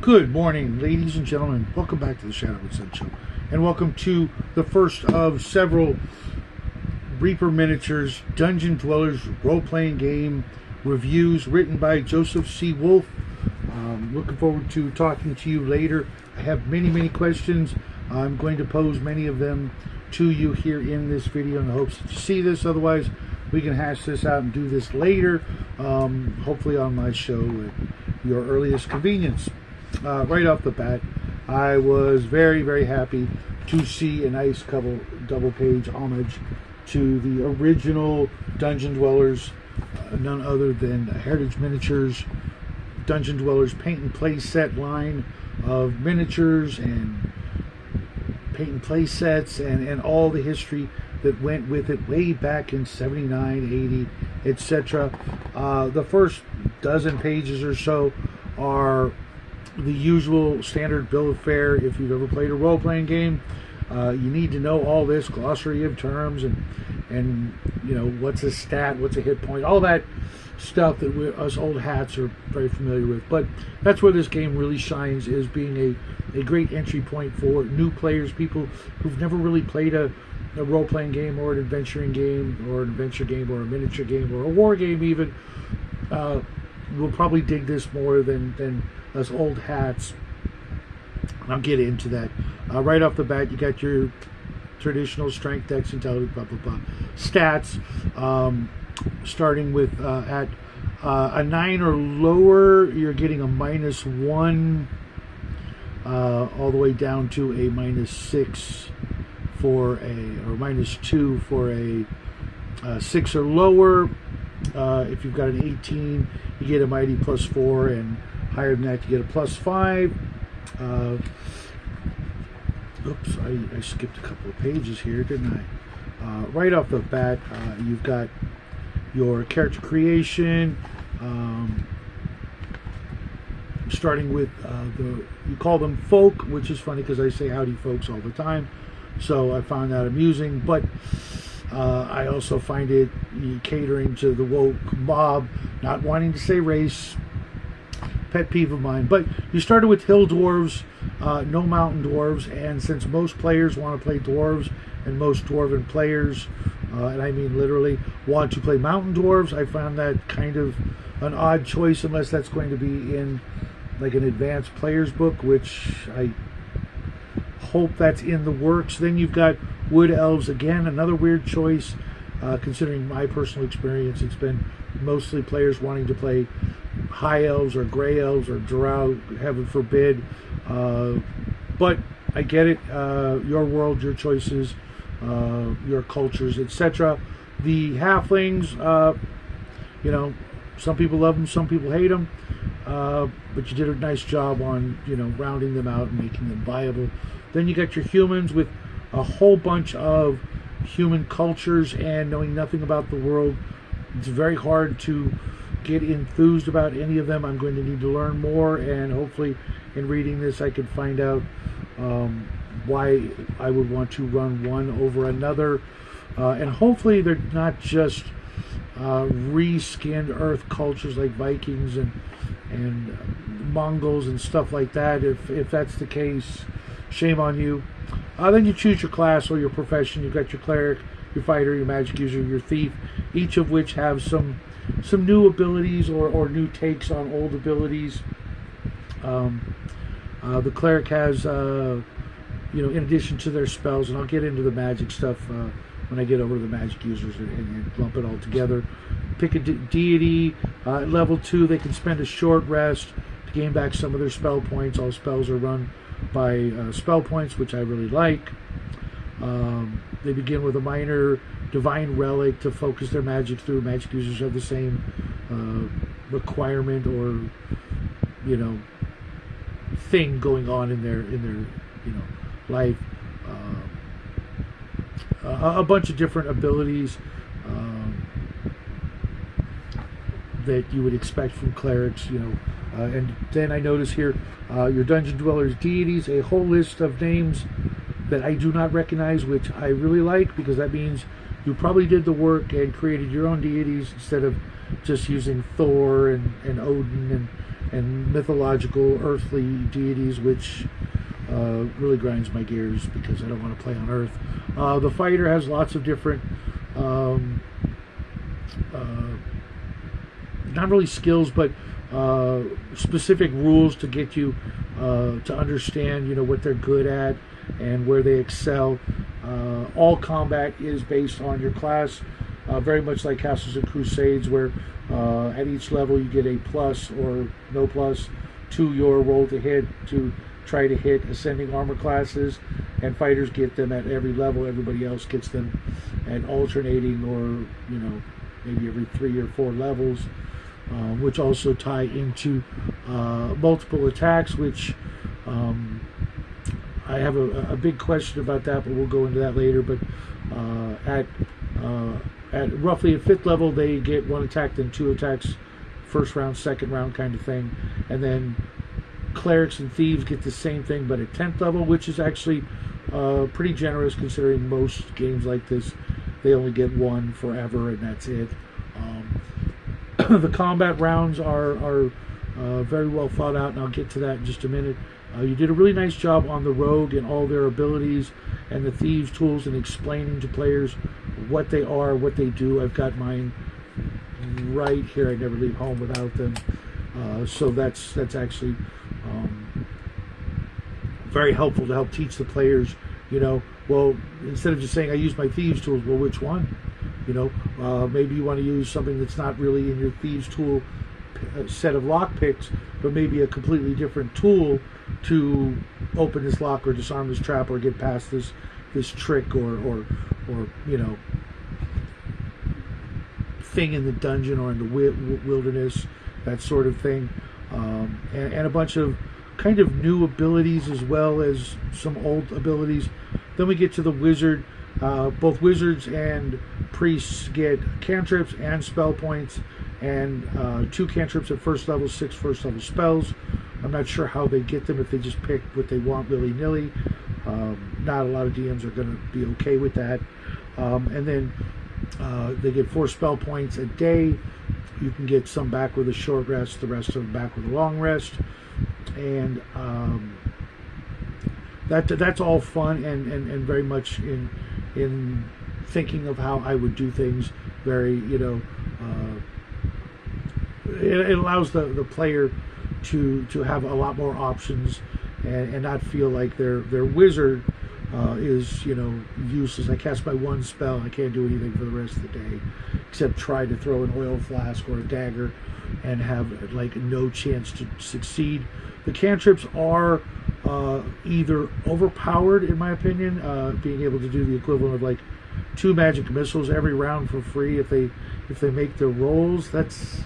Good morning, ladies and gentlemen. Welcome back to the Shadow and Sun Show, and welcome to the first of several Reaper Miniatures Dungeon Dwellers role-playing game reviews written by Joseph C. Wolf. Looking forward to talking to you later. I have many questions. I'm going to pose many of them to you here in this video in the hopes that you see this. Otherwise, we can hash this out and do this later, hopefully on my show at your earliest convenience. Right off the bat, I was very happy to see a nice double page homage to the original Dungeon Dwellers, none other than Heritage Miniatures Dungeon Dwellers paint and play set line of miniatures and paint and play sets and all the history that went with it way back in 79, 80, etc. The first dozen pages or so are the usual standard bill of fare if you've ever played a role-playing game. You need to know all this glossary of terms and you know, what's a stat, what's a hit point, all that stuff that us old hats are very familiar with. But that's where this game really shines, is being a great entry point for new players, people who've never really played a role-playing game or an adventuring game or an adventure game or a miniature game or a war game even. Will probably dig this more than us old hats. I'll get into that. Right off the bat, you got your traditional strength, dex, intelligence, blah blah blah stats, starting with at a 9 or lower, you're getting a -1, all the way down to a -6 for a, or -2 for a 6 or lower. If you've got an 18, you get a mighty +4, and higher than that, you get a +5. Oops, I skipped a couple of pages here, didn't I? Right off the bat, you've got your character creation, starting with you call them folk, which is funny because I say howdy folks all the time, so I found that amusing. But I also find it catering to the woke mob, not wanting to say race, pet peeve of mine. But you started with hill dwarves, no mountain dwarves, and since most players want to play dwarves and most dwarven players, and I mean literally, want to play mountain dwarves, I found that kind of an odd choice, unless that's going to be in like an advanced player's book, which I hope that's in the works. Then you've got wood elves, again another weird choice, considering my personal experience. It's been mostly players wanting to play high elves or gray elves or drow, heaven forbid, but I get it. Your world, your choices, your cultures, etc. The halflings, you know, some people love them, some people hate them, but you did a nice job on, you know, rounding them out and making them viable. Then you got your humans with a whole bunch of human cultures, and knowing nothing about the world, it's very hard to get enthused about any of them. I'm going to need to learn more, and hopefully in reading this I could find out why I would want to run one over another, and hopefully they're not just reskinned earth cultures like Vikings and Mongols and stuff like that. If that's the case, shame on you. Then you choose your class or your profession. You've got your cleric, your fighter, your magic user, your thief, each of which have some new abilities or new takes on old abilities. The cleric has, you know, in addition to their spells, and I'll get into the magic stuff when I get over to the magic users and lump it all together. Pick a deity. At level 2, they can spend a short rest to gain back some of their spell points. All spells are run by spell points, which I really like. They begin with a minor divine relic to focus their magic through. Magic users have the same requirement or, you know, thing going on in their you know, life. A bunch of different abilities that you would expect from clerics, you know. And then I notice here your Dungeon Dwellers deities, a whole list of names that I do not recognize, which I really like, because that means you probably did the work and created your own deities instead of just using Thor and Odin and mythological earthly deities, which really grinds my gears because I don't want to play on Earth. The fighter has lots of different, not really skills, but specific rules to get you to understand, what they're good at and where they excel. All combat is based on your class, very much like Castles and Crusades, where at each level you get a plus or no plus to your roll to hit to try to hit ascending armor classes, and fighters get them at every level. Everybody else gets them at alternating or maybe every 3 or 4 levels, which also tie into multiple attacks, which I have a big question about that, but we'll go into that later. But at roughly a 5th level, they get 1 attack, then 2 attacks, first round, second round kind of thing. And then clerics and thieves get the same thing, but at 10th level, which is actually pretty generous considering most games like this, they only get 1 forever, and that's it. The combat rounds are very well thought out, and I'll get to that in just a minute. You did a really nice job on the rogue and all their abilities and the thieves' tools and explaining to players what they are, what they do. I've got mine right here. I never leave home without them. So that's actually very helpful to help teach the players, well, instead of just saying I use my thieves' tools, well, which one? Maybe you want to use something that's not really in your thieves' tool set of lock picks, but maybe a completely different tool to open this lock or disarm this trap or get past this trick or thing in the dungeon or in the wilderness, that sort of thing, and a bunch of kind of new abilities as well as some old abilities. Then we get to the wizard. Both wizards and priests get cantrips and spell points, and 2 cantrips at first level, 6 first level spells. I'm not sure how they get them, if they just pick what they want willy-nilly. Not a lot of DMs are going to be okay with that. And then they get 4 spell points a day. You can get some back with a short rest, the rest of them back with a long rest. And that's all fun and very much in thinking of how I would do things. Very, it allows the player to have a lot more options and not feel like their wizard is useless. I cast my 1 spell, I can't do anything for the rest of the day except try to throw an oil flask or a dagger and have like no chance to succeed. The cantrips are either overpowered, in my opinion, being able to do the equivalent of like 2 magic missiles every round for free if they make their rolls. That's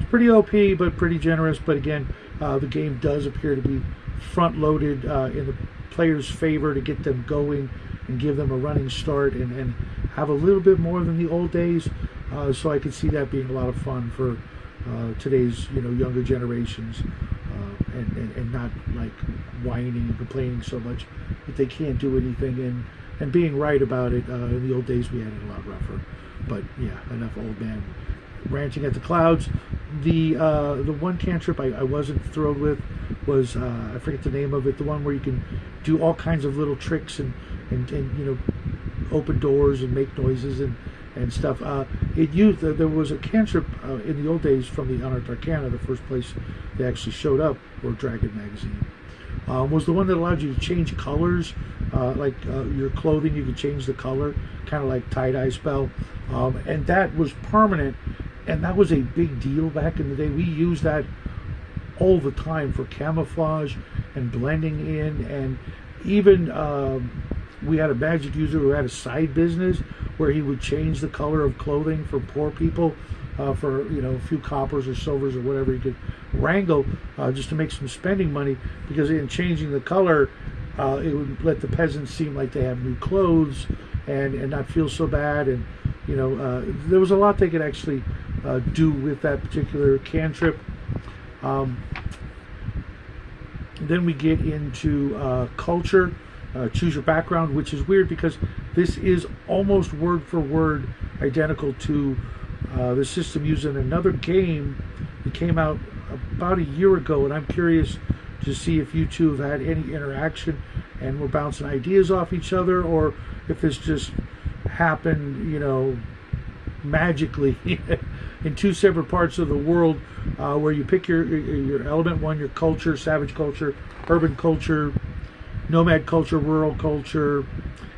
pretty OP, but pretty generous. But again, the game does appear to be front-loaded in the player's favor to get them going and give them a running start and have a little bit more than the old days. So I could see that being a lot of fun for today's younger generations, and not like whining and complaining so much that they can't do anything, and being right about it. In the old days we had it a lot rougher. But yeah, enough old man ranting at the clouds. The one cantrip I wasn't thrilled with was I forget the name of it, the one where you can do all kinds of little tricks and open doors and make noises and stuff. There was a cantrip in the old days from the Unearthed Arcana, the first place they actually showed up, or Dragon Magazine, was the one that allowed you to change colors, like your clothing, you could change the color, kind of like tie-dye spell, and that was permanent, and that was a big deal back in the day. We used that all the time for camouflage and blending in, and even we had a magic user who had a side business where he would change the color of clothing for poor people for a few coppers or silvers or whatever he could wrangle, just to make some spending money, because in changing the color it would let the peasants seem like they have new clothes and not feel so bad. And there was a lot they could actually do with that particular cantrip. Then we get into culture. Choose your background, which is weird because this is almost word for word identical to the system used in another game that came out about a year ago, and I'm curious to see if you two have had any interaction and we're bouncing ideas off each other, or if this just happened, magically in two separate parts of the world, where you pick your element one, your culture, savage culture, urban culture, nomad culture, rural culture,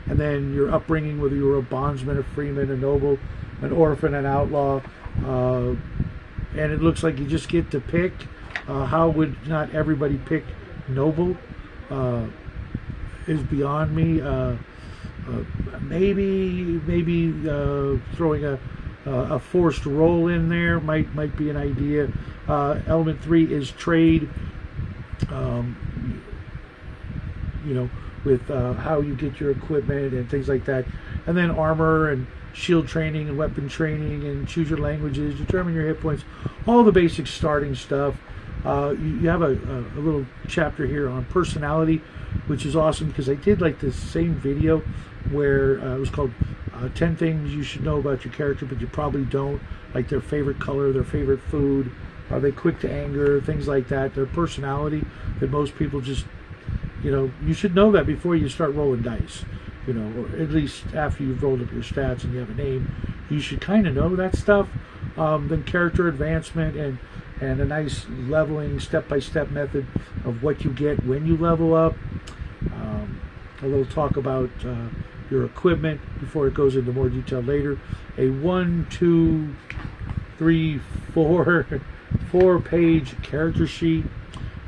and then your upbringing, whether you were a bondsman, a freeman, a noble, an orphan, an outlaw, and it looks like you just get to pick. How would not everybody pick noble is beyond me. Maybe throwing a forced roll in there might be an idea. Element 3 is trade. With how you get your equipment and things like that, and then armor and shield training and weapon training and choose your languages, determine your hit points, all the basic starting stuff. You have a little chapter here on personality, which is awesome because I did like this same video where it was called 10 things you should know about your character but you probably don't, like their favorite color, their favorite food, are they quick to anger, things like that, their personality that most people just, you should know that before you start rolling dice, or at least after you've rolled up your stats and you have a name, you should kind of know that stuff. Then character advancement and a nice leveling step-by-step method of what you get when you level up. A little talk about your equipment before it goes into more detail later. A 1, 2, 3, 4-page character sheet.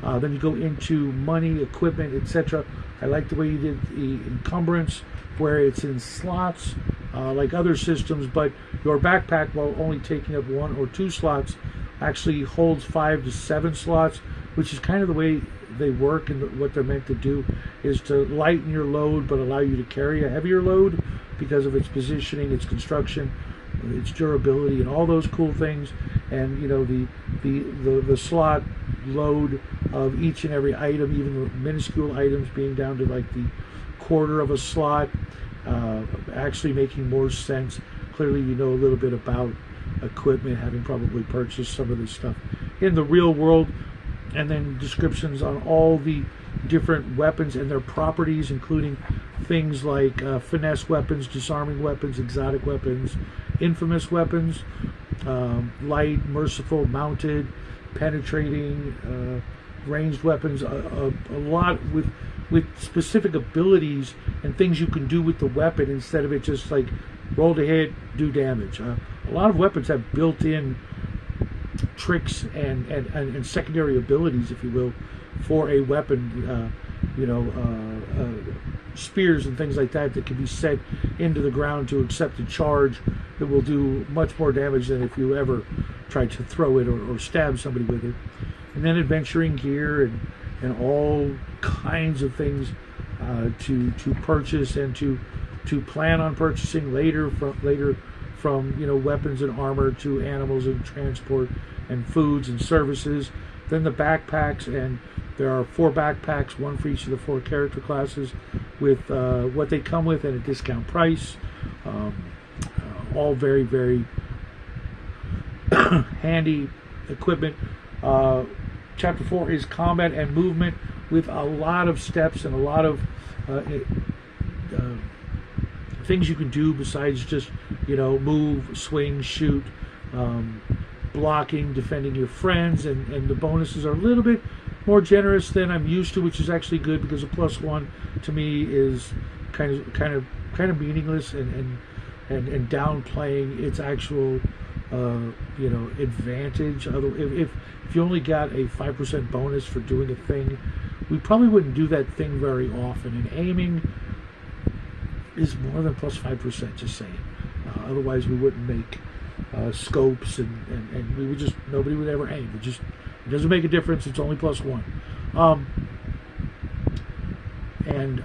Then you go into money, equipment, etc. I like the way you did the encumbrance, where it's in slots like other systems, but your backpack, while only taking up 1 or 2 slots, actually holds 5 to 7 slots, which is kind of the way they work, and what they're meant to do is to lighten your load but allow you to carry a heavier load because of its positioning, its construction, its durability, and all those cool things. And the slot load of each and every item, even the minuscule items being down to like the quarter of a slot, actually making more sense. Clearly you know a little bit about equipment, having probably purchased some of this stuff in the real world. And then descriptions on all the different weapons and their properties, including things like finesse weapons, disarming weapons, exotic weapons, infamous weapons, light, merciful, mounted, penetrating, ranged weapons, a lot with specific abilities and things you can do with the weapon instead of it just like roll to hit, do damage. A lot of weapons have built-in tricks and secondary abilities, if you will, for a weapon. Spears and things like that can be set into the ground to accept a charge that will do much more damage than if you ever tried to throw it or stab somebody with it. And then adventuring gear and all kinds of things to purchase and to plan on purchasing later, from weapons and armor to animals and transport and foods and services. Then the backpacks, and there are 4 backpacks, 1 for each of the 4 character classes, with what they come with at a discount price. All very, very handy equipment. Chapter 4 is combat and movement, with a lot of steps and a lot of things you can do besides just move, swing, shoot, blocking, defending your friends, and the bonuses are a little bit more generous than I'm used to, which is actually good, because a +1 to me is kind of meaningless and downplaying its actual advantage. If you only got a 5% bonus for doing a thing, we probably wouldn't do that thing very often. And aiming is more than +5%, just saying. Otherwise we wouldn't make scopes, and we would just, nobody would ever aim. It doesn't make a difference. It's only +1. And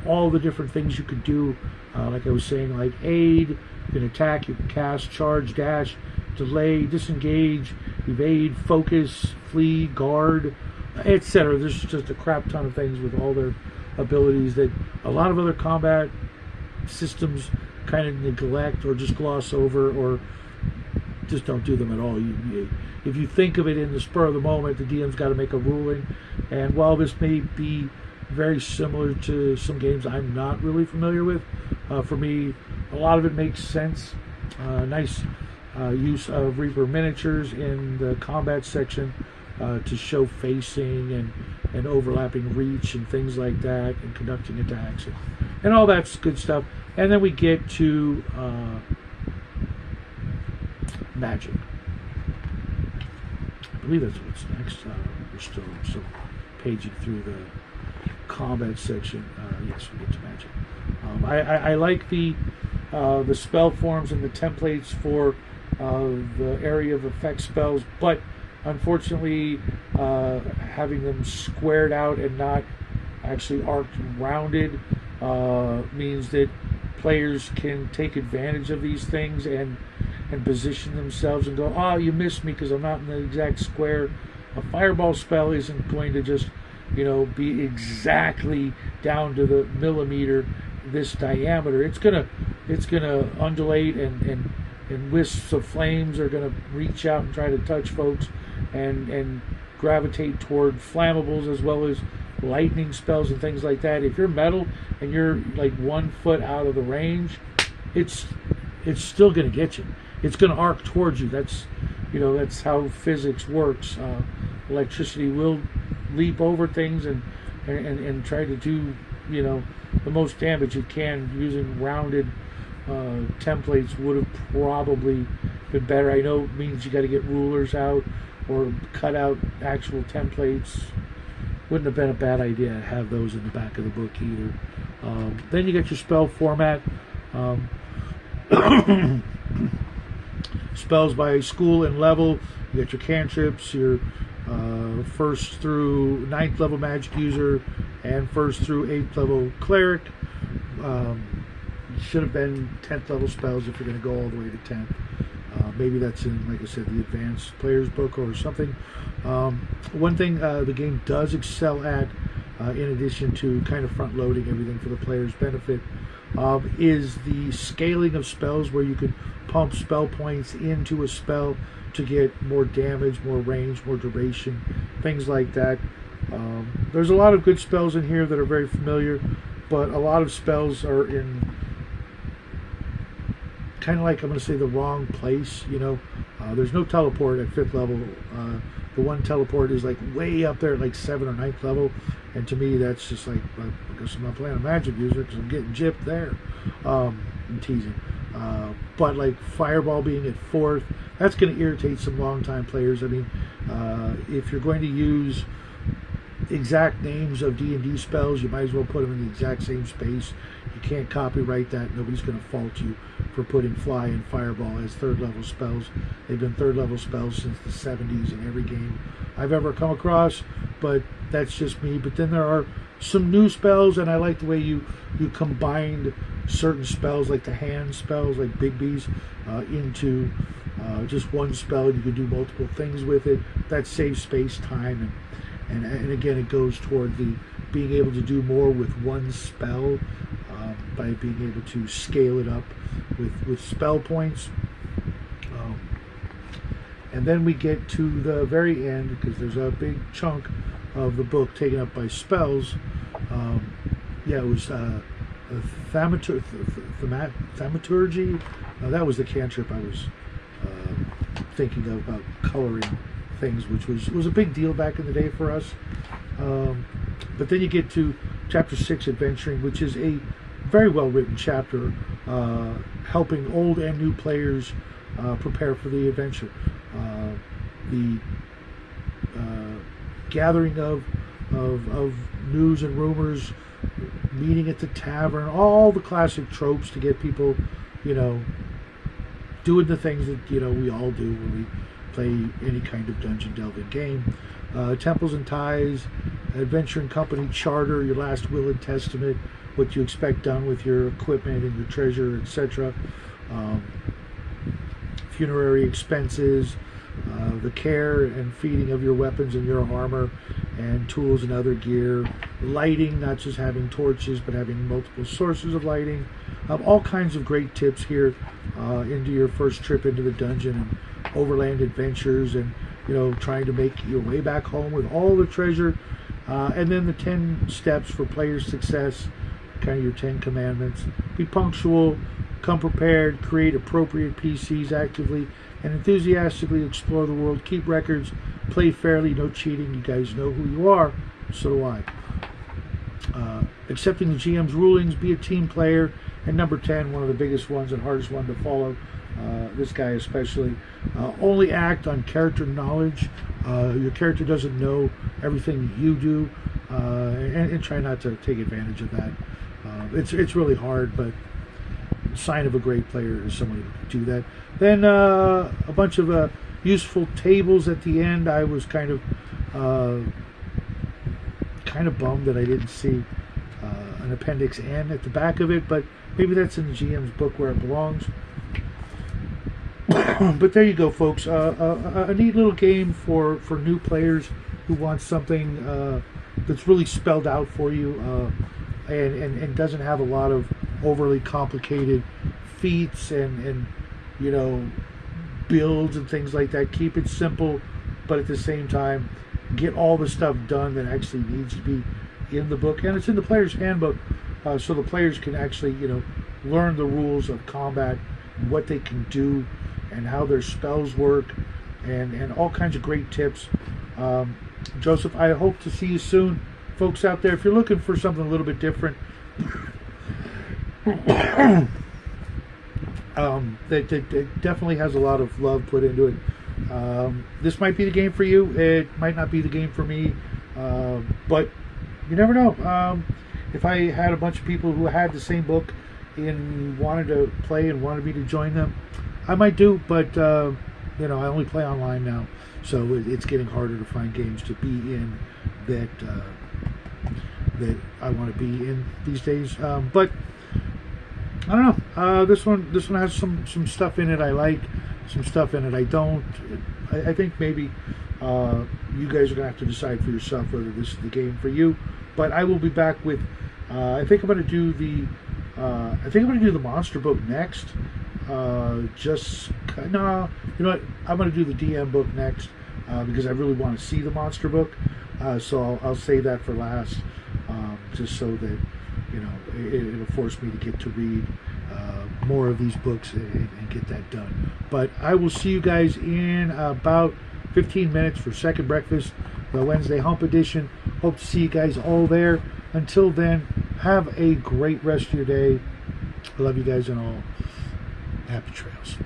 all the different things you could do, like I was saying, like aid, you can attack, you can cast, charge, dash, delay, disengage, evade, focus, flee, guard, etc. There's just a crap ton of things with all their abilities that a lot of other combat systems kind of neglect or just gloss over, or just don't do them at all. If you think of it in the spur of the moment, the DM's got to make a ruling. And while this may be very similar to some games I'm not really familiar with, for me, a lot of it makes sense. Nice use of Reaper miniatures in the combat section to show facing and overlapping reach and things like that, and conducting attacks and all that's good stuff. And then we get to magic. I believe that's what's next. We're still paging through the combat section. Yes, we get to magic. I like the spell forms and the templates for the area of effect spells, but unfortunately having them squared out and not actually arced and rounded means that players can take advantage of these things and position themselves and go, oh, you missed me because I'm not in the exact square. A fireball spell isn't going to just, be exactly down to the millimeter this diameter. It's gonna undulate, and wisps of flames are gonna reach out and try to touch folks and gravitate toward flammables as well as lightning spells and things like that. If you're metal and you're like 1 foot out of the range, it's still going to get you. It's going to arc towards you. That's how physics works. Electricity will leap over things and try to do the most damage it can. Using rounded templates would have probably been better. I know it means you got to get rulers out or cut out actual templates. Wouldn't have been a bad idea to have those in the back of the book either. Then you get your spell format. Spells by school and level. You got your cantrips, your 1st through 9th level magic user, and 1st through 8th level cleric. Should have been 10th level spells if you're going to go all the way to 10th. Maybe that's in, like I said, the advanced player's book or something. One thing the game does excel at, in addition to kind of front loading everything for the player's benefit, is the scaling of spells, where you could pump spell points into a spell to get more damage, more range, more duration, things like that. There's a lot of good spells in here that are very familiar, but a lot of spells are in kind of like, I'm going to say, the wrong place. There's no teleport at 5th level. The one teleport is like way up there at like 7th or 9th level, and to me that's just like, I guess I'm not playing a magic user because I'm getting gypped there. I'm teasing. But like fireball being at 4th, that's going to irritate some long-time players. I mean, if you're going to use exact names of D&D spells, you might as well put them in the exact same space. You can't copyright that. Nobody's going to fault you for putting fly and fireball as 3rd level spells. They've been 3rd level spells since the 70s in every game I've ever come across, but that's just me. But then there are some new spells, and I like the way you combined certain spells, like the hand spells, like Big B's, into just one spell. You can do multiple things with it. That saves space, time, and again, it goes toward the being able to do more with one spell, by being able to scale it up with spell points. And then we get to the very end, because there's a big chunk of the book taken up by spells. It was thaumaturgy. That was the cantrip I was thinking of, about coloring things, which was a big deal back in the day for us. But then you get to chapter 6, adventuring, which is a very well written chapter, helping old and new players prepare for the adventure. The gathering of news and rumors, meeting at the tavern, all the classic tropes to get people, doing the things that we all do when we play any kind of dungeon delving game. Temples and ties, adventuring company charter, your last will and testament, what you expect done with your equipment and your treasure, etc. Funerary expenses, the care and feeding of your weapons and your armor and tools and other gear, lighting, not just having torches but having multiple sources of lighting. All kinds of great tips here into your first trip into the dungeon, overland adventures and, you know, trying to make your way back home with all the treasure. And then the 10 steps for player success, kind of your 10 commandments. Be punctual, come prepared, create appropriate PCs actively, and enthusiastically explore the world. Keep records, play fairly, no cheating. You guys know who you are, so do I. Accepting the GM's rulings, be a team player. And number 10, one of the biggest ones and hardest one to follow, this guy especially, only act on character knowledge. Your character doesn't know everything you do, and try not to take advantage of that. It's really hard, but sign of a great player is someone who can do that. Then a bunch of useful tables at the end. I was kind of bummed that I didn't see an appendix N at the back of it, but maybe that's in the GM's book where it belongs. But there you go, folks. A neat little game for new players who want something that's really spelled out for you, and doesn't have a lot of overly complicated feats and you know, builds and things like that. Keep it simple, but at the same time get all the stuff done that actually needs to be in the book, and it's in the player's handbook, so the players can actually, you know, learn the rules of combat, what they can do, and how their spells work, and all kinds of great tips. Joseph, I hope to see you soon, folks out there. If you're looking for something a little bit different, that definitely has a lot of love put into it. This might be the game for you. It might not be the game for me, but you never know. If I had a bunch of people who had the same book and wanted to play and wanted me to join them, I might do, but you know, I only play online now, so it's getting harder to find games to be in that I want to be in these days. But I don't know. This one has some stuff in it I like, some stuff in it I don't. I think maybe you guys are gonna have to decide for yourself whether this is the game for you. But I will be back with. I think I'm gonna do the monster book next. No, you know what? I'm gonna do the DM book next because I really want to see the monster book. So I'll save that for last, just so that, you know, it'll force me to get to read more of these books and get that done. But I will see you guys in about 15 minutes for Second Breakfast, the Wednesday Hump Edition. Hope to see you guys all there. Until then, have a great rest of your day. I love you guys and all. Happy trails.